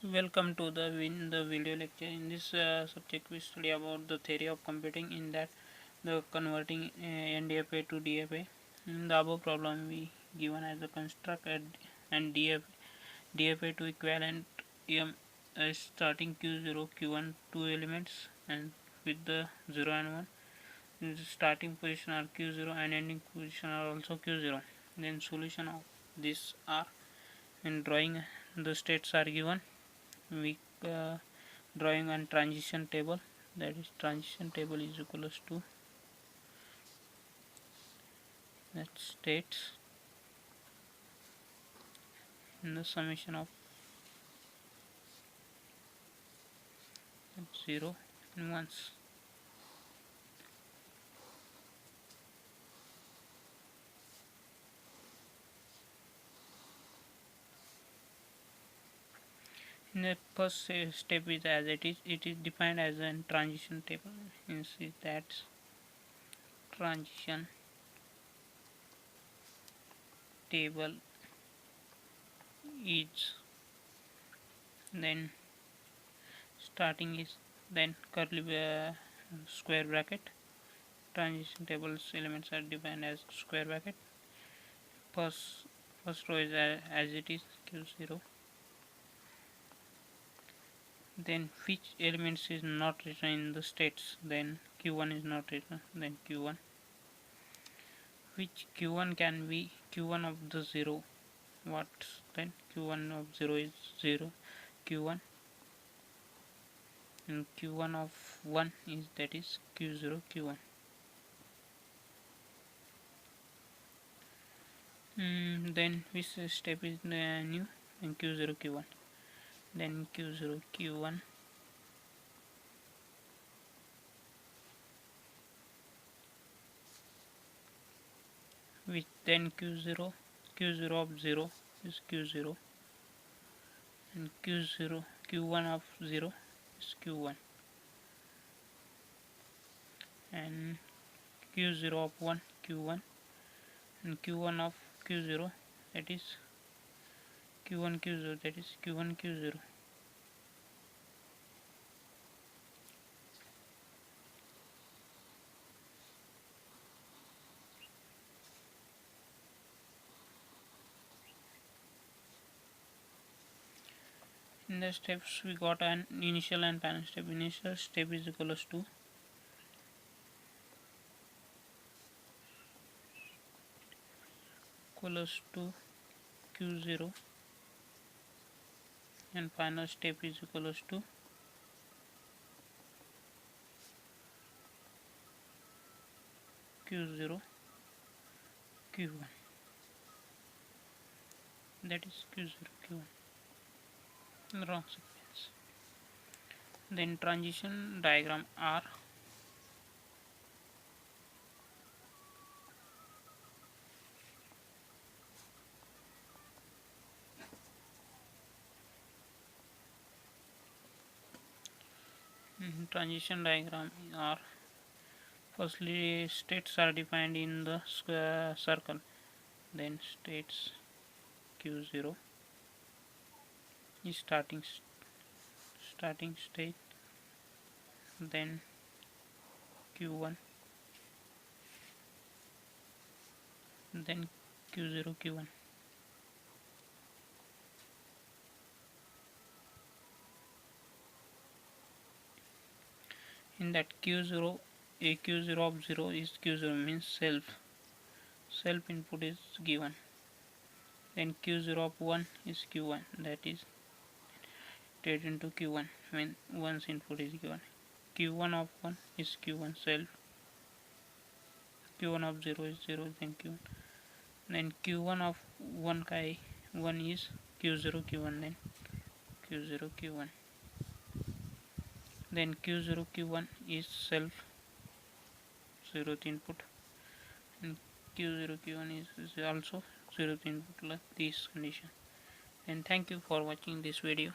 Welcome to the video lecture. In this subject, we study about the theory of computing. In that, the converting NDFA to DFA. In the above problem, we given as a construct and DFA to equivalent starting Q0 Q1 two elements and with the 0 and 1. The starting position are Q0 and ending position are also Q0. Then solution of this are in drawing the states are given. We drawing on transition table, that is transition table is equals to that states in the summation of 0 and 1s. In the first step is as it is defined as a transition table. Means that transition table is then starting is then curly square bracket. Transition tables elements are defined as square bracket. First row is as it is Q0. Then which elements is not written in the states, then Q1 is not written, then Q1. Which Q1 can be Q1 of the 0. What then Q1 of 0 is 0 Q1, and Q1 of 1 is that is Q0 Q1. Then which step is new, and Q0 Q1. Then Q0 Q1 which then Q0 of 0 is Q0, and Q1 of 0 is Q1, and Q0 of 1 Q1, and Q1 of Q0 that is Q1 Q0, that is Q1 Q0. In the steps we got an initial and final step. Initial step is equals to Q0, and final step is equals to Q0 Q1, that is Q0 Q1. Wrong sequence. Then transition diagram R. Transition diagram R. Firstly, states are defined in the square circle. Then states Q0 is starting state, then Q1, then Q0 Q1. In that Q0 of 0 is Q0 means self input is given. Then Q0 of 1 is Q1, that is straight into Q1 when one's input is given. Q1 of 1 is Q1 self. Q1 of 0 is 0, then Q1. Then Q1 of 1 is Q0 Q1, then Q0 Q1. Then Q0 Q1 is self 0th input, and Q0 Q1 is also 0th input, like this condition. And thank you for watching this video.